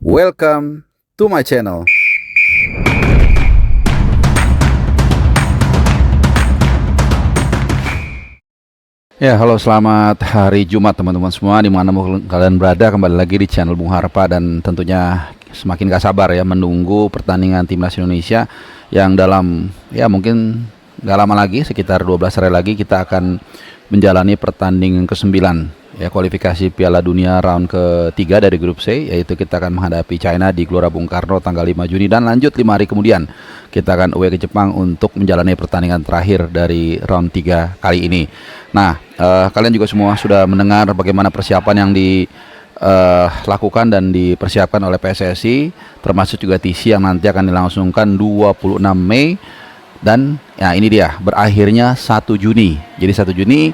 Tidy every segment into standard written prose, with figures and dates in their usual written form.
Welcome to my channel. Ya, halo, selamat hari Jumat teman-teman semua dimanapun kalian berada. Kembali lagi di channel Bung Harpa dan tentunya semakin gak sabar ya menunggu pertandingan timnas Indonesia yang dalam ya mungkin gak lama lagi, sekitar 12 hari lagi kita akan menjalani pertandingan ke-9 ya, kualifikasi Piala Dunia round ke-3 dari grup C, yaitu kita akan menghadapi China di Gelora Bung Karno tanggal 5 Juni dan lanjut 5 hari kemudian kita akan away ke Jepang untuk menjalani pertandingan terakhir dari round 3 kali ini. Nah, kalian juga semua sudah mendengar bagaimana persiapan yang dilakukan dan dipersiapkan oleh PSSI, termasuk juga TC yang nanti akan dilangsungkan 26 Mei dan ya ini dia berakhirnya 1 Juni. Jadi 1 Juni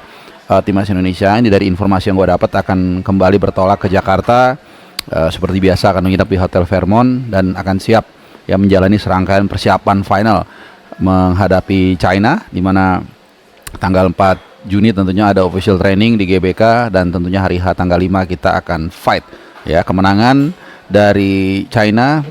timnas Indonesia ini dari informasi yang gue dapat akan kembali bertolak ke Jakarta, seperti biasa akan menginap di Hotel Fairmont dan akan siap ya menjalani serangkaian persiapan final menghadapi China, di mana tanggal 4 Juni tentunya ada official training di GBK dan tentunya hari H tanggal 5 kita akan fight ya. Kemenangan dari China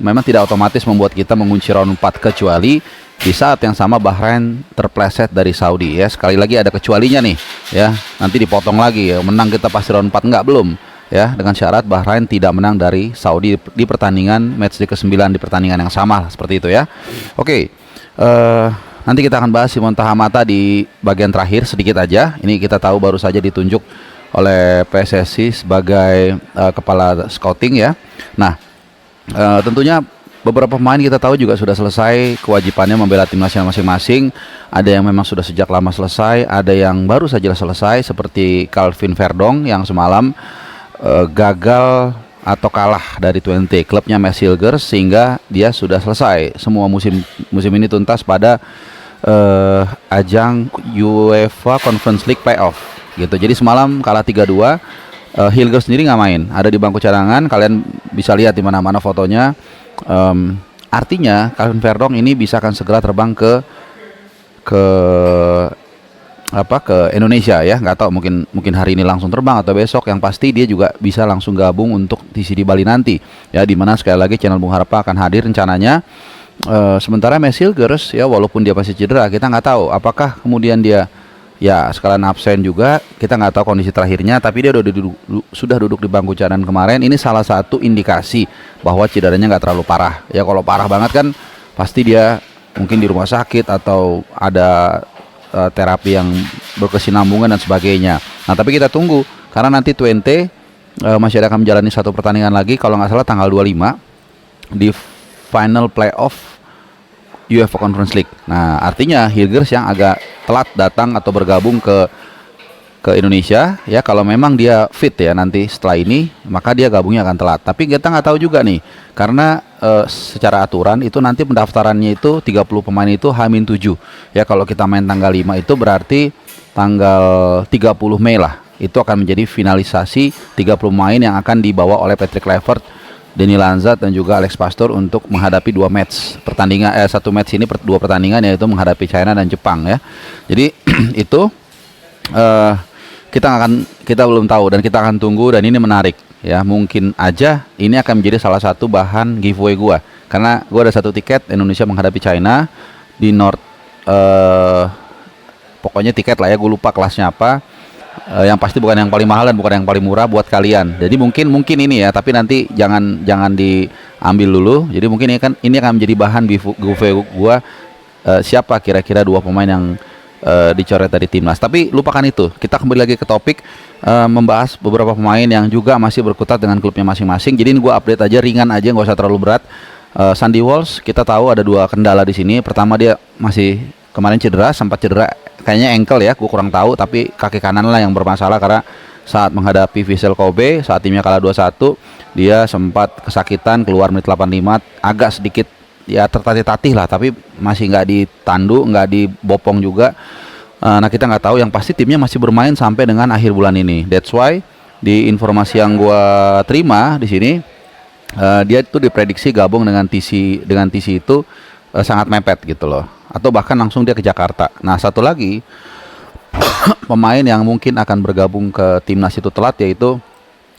memang tidak otomatis membuat kita mengunci round 4, kecuali di saat yang sama Bahrain terpleset dari Saudi ya. Sekali lagi ada kecualinya nih ya, nanti dipotong lagi ya, menang kita pasti round 4 enggak, belum ya, dengan syarat Bahrain tidak menang dari Saudi di pertandingan match ke-9 di pertandingan yang sama seperti itu ya. Oke, nanti kita akan bahas Simon Tahamata di bagian terakhir sedikit aja. Ini kita tahu baru saja ditunjuk oleh PSSI sebagai kepala scouting ya. Nah, tentunya beberapa pemain kita tahu juga sudah selesai kewajibannya membela timnasnya masing-masing. Ada yang memang sudah sejak lama selesai, ada yang baru saja selesai seperti Calvin Verdong yang semalam gagal atau kalah dari Twente, klubnya Mads Hilgers, sehingga dia sudah selesai semua musim ini tuntas pada ajang UEFA Conference League Playoff gitu. Jadi semalam kalah 3-2. Hilgers sendiri nggak main, ada di bangku cadangan. Kalian bisa lihat di mana-mana fotonya. Artinya Calvin Verdong ini bisa akan segera terbang ke Indonesia ya. Nggak tahu, mungkin hari ini langsung terbang atau besok. Yang pasti dia juga bisa langsung gabung untuk TC di Bali nanti ya, dimana sekali lagi channel Bung Harpa akan hadir rencananya. Sementara Mads Hilgers ya, walaupun dia masih cedera, kita nggak tahu apakah kemudian dia ya sekalian absen juga, kita nggak tahu kondisi terakhirnya, tapi dia sudah duduk di bangku cadangan kemarin. Ini salah satu indikasi bahwa cederanya nggak terlalu parah ya. Kalau parah banget kan pasti dia mungkin di rumah sakit atau ada terapi yang berkesinambungan dan sebagainya. Nah, tapi kita tunggu karena nanti Twente masih akan menjalani satu pertandingan lagi kalau nggak salah tanggal 25 di final playoff UEFA Conference League. Nah, artinya Hilgers yang agak telat datang atau bergabung ke Indonesia ya, kalau memang dia fit ya nanti setelah ini, maka dia gabungnya akan telat. Tapi kita nggak tahu juga nih, karena secara aturan itu nanti pendaftarannya itu 30 pemain itu H-7 ya. Kalau kita main tanggal 5 itu berarti tanggal 30 Mei lah, itu akan menjadi finalisasi 30 pemain yang akan dibawa oleh Patrick Kluivert, Denny Lanzat dan juga Alex Pastoor untuk menghadapi dua match pertandingan, satu match ini dua pertandingan, yaitu menghadapi China dan Jepang ya. Jadi itu kita belum tahu dan kita akan tunggu, dan ini menarik ya. Mungkin aja ini akan menjadi salah satu bahan giveaway gua, karena gua ada satu tiket Indonesia menghadapi China di pokoknya tiket lah ya, gue lupa kelasnya apa. Yang pasti bukan yang paling mahal dan bukan yang paling murah buat kalian. Jadi mungkin ini ya, tapi nanti jangan diambil dulu. Jadi mungkin ini akan menjadi bahan giveaway gua, siapa kira-kira dua pemain yang dicoret dari timnas. Tapi lupakan itu. Kita kembali lagi ke topik, membahas beberapa pemain yang juga masih berkutat dengan klubnya masing-masing. Jadi ini gua update aja, ringan aja, nggak usah terlalu berat. Sandy Walsh, kita tahu ada dua kendala di sini. Pertama, dia masih kemarin sempat cedera, kayaknya ankle ya, gue kurang tahu, tapi kaki kanan lah yang bermasalah, karena saat menghadapi Vissel Kobe saat timnya kalah 2-1, dia sempat kesakitan, keluar menit 85, agak sedikit ya tertatih-tatih lah, tapi masih nggak ditandu, nggak dibopong juga. Nah, kita nggak tahu, yang pasti timnya masih bermain sampai dengan akhir bulan ini. That's why di informasi yang gue terima di sini, dia itu diprediksi gabung dengan TC itu sangat mepet gitu loh, atau bahkan langsung dia ke Jakarta. Nah, satu lagi pemain yang mungkin akan bergabung ke timnas itu telat, yaitu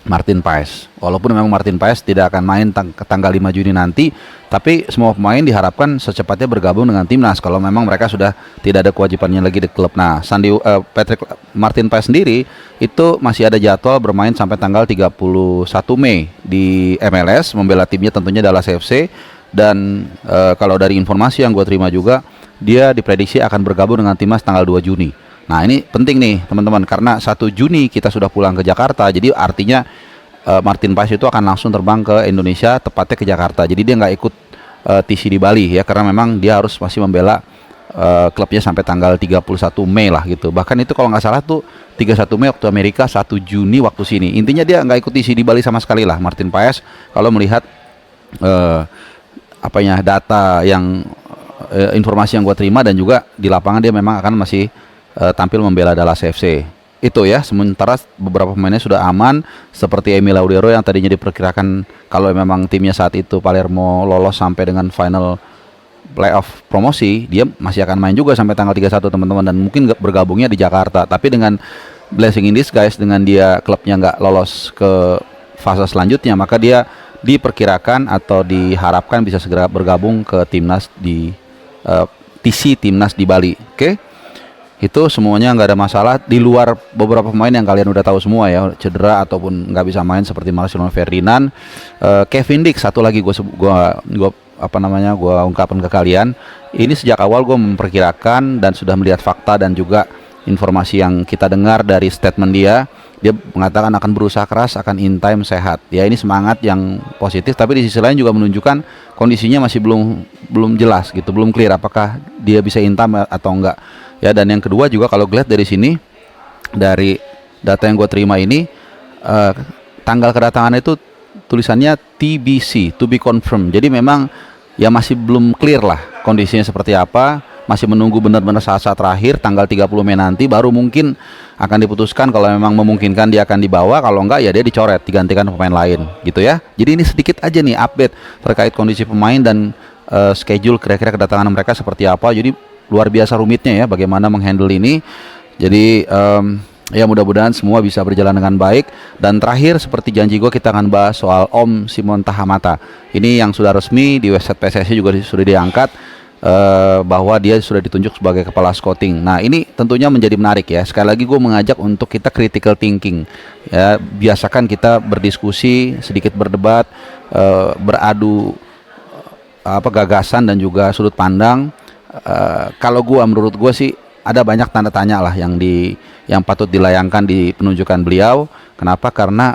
Martin Paes. Walaupun memang Martin Paes tidak akan main tanggal 5 Juni nanti, tapi semua pemain diharapkan secepatnya bergabung dengan timnas kalau memang mereka sudah tidak ada kewajibannya lagi di klub. Nah, Martin Paes sendiri itu masih ada jadwal bermain sampai tanggal 31 Mei di MLS membela timnya tentunya Dallas FC, dan kalau dari informasi yang gue terima juga dia diprediksi akan bergabung dengan timnas tanggal 2 Juni. Nah, ini penting nih teman-teman, karena 1 Juni kita sudah pulang ke Jakarta, jadi artinya Martin Paes itu akan langsung terbang ke Indonesia, tepatnya ke Jakarta. Jadi dia nggak ikut TC di Bali ya, karena memang dia harus masih membela klubnya sampai tanggal 31 Mei lah gitu. Bahkan itu kalau nggak salah tuh 31 Mei waktu Amerika, 1 Juni waktu sini. Intinya dia nggak ikut TC di Bali sama sekali lah Martin Paes, kalau melihat data yang informasi yang gue terima, dan juga di lapangan dia memang akan masih tampil membela Dallas FC. Itu ya, sementara beberapa pemainnya sudah aman, seperti Emil Laudero yang tadinya diperkirakan kalau memang timnya saat itu Palermo lolos sampai dengan final playoff promosi, dia masih akan main juga sampai tanggal 31 teman-teman, dan mungkin bergabungnya di Jakarta. Tapi dengan blessing in disguise, dengan dia klubnya nggak lolos ke fase selanjutnya, maka dia diperkirakan atau diharapkan bisa segera bergabung ke timnas di TC timnas di Bali. Oke? Itu semuanya nggak ada masalah, di luar beberapa pemain yang kalian udah tahu semua ya, cedera ataupun nggak bisa main seperti Marcelino Ferdinand, Kevin Dix, satu lagi gue ungkapkan ke kalian. Ini sejak awal gue memperkirakan dan sudah melihat fakta dan juga informasi yang kita dengar dari statement dia mengatakan akan berusaha keras, akan in time, sehat. Ya, ini semangat yang positif, tapi di sisi lain juga menunjukkan kondisinya masih belum jelas gitu, belum clear apakah dia bisa in time atau enggak. Ya, dan yang kedua juga kalau lihat dari sini, dari data yang gue terima ini, tanggal kedatangan itu tulisannya TBC, to be confirmed. Jadi memang ya masih belum clear lah kondisinya seperti apa, masih menunggu benar-benar saat-saat terakhir tanggal 30 Mei nanti baru mungkin akan diputuskan. Kalau memang memungkinkan dia akan dibawa, kalau enggak ya dia dicoret, digantikan pemain lain gitu ya. Jadi ini sedikit aja nih update terkait kondisi pemain dan schedule kira-kira kedatangan mereka seperti apa. Jadi luar biasa rumitnya ya bagaimana menghandle ini. Jadi ya mudah-mudahan semua bisa berjalan dengan baik. Dan terakhir, seperti janji gue, kita akan bahas soal Om Simon Tahamata. Ini yang sudah resmi di website PSSI juga sudah diangkat, bahwa dia sudah ditunjuk sebagai kepala scouting. Nah, ini tentunya menjadi menarik ya. Sekali lagi gue mengajak untuk kita critical thinking ya, biasakan kita berdiskusi, sedikit berdebat, beradu gagasan dan juga sudut pandang. Kalau menurut gue sih ada banyak tanda tanya lah yang patut dilayangkan di penunjukan beliau. Kenapa? Karena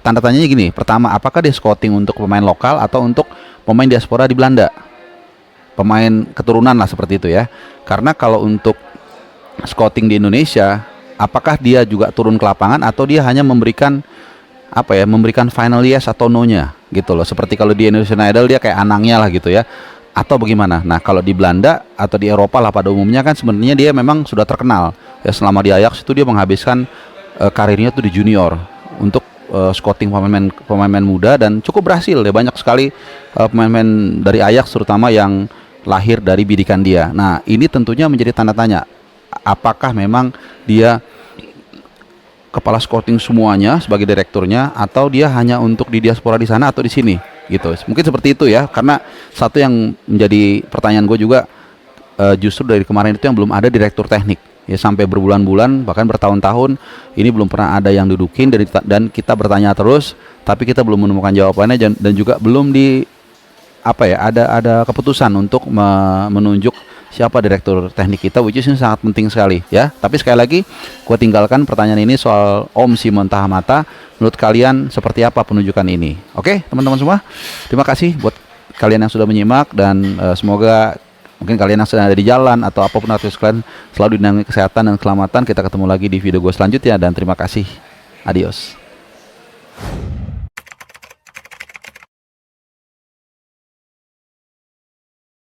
tanda tanyanya gini. Pertama, apakah dia scouting untuk pemain lokal atau untuk pemain diaspora di Belanda, pemain keturunan lah seperti itu ya. Karena kalau untuk scouting di Indonesia, apakah dia juga turun ke lapangan atau dia hanya memberikan final yes atau no-nya gitu loh. Seperti kalau di Indonesian Idol dia kayak anangnya lah gitu ya, atau bagaimana. Nah, kalau di Belanda atau di Eropa lah pada umumnya kan sebenarnya dia memang sudah terkenal ya, selama di Ajax itu dia menghabiskan karirnya tuh di junior untuk scouting pemain muda, dan cukup berhasil ya. Banyak sekali pemain-pemain dari Ajax terutama yang lahir dari bidikan dia. Nah, ini tentunya menjadi tanda tanya, apakah memang dia kepala scouting semuanya sebagai direkturnya, atau dia hanya untuk di diaspora di sana atau di sini gitu. Mungkin seperti itu ya, karena satu yang menjadi pertanyaan gue juga, justru dari kemarin itu yang belum ada direktur teknik ya, sampai berbulan-bulan bahkan bertahun-tahun ini belum pernah ada yang dudukin, dan kita bertanya terus tapi kita belum menemukan jawabannya, dan juga belum ada keputusan untuk menunjuk siapa direktur teknik kita, which is ini sangat penting sekali ya. Tapi sekali lagi gue tinggalkan pertanyaan ini soal Om Simon Tahamata. Menurut kalian seperti apa penunjukan ini? Oke teman-teman semua, terima kasih buat kalian yang sudah menyimak, dan semoga mungkin kalian yang sedang ada di jalan atau apapun aktivitas kalian selalu dilindungi kesehatan dan keselamatan. Kita ketemu lagi di video gue selanjutnya, dan terima kasih. Adios.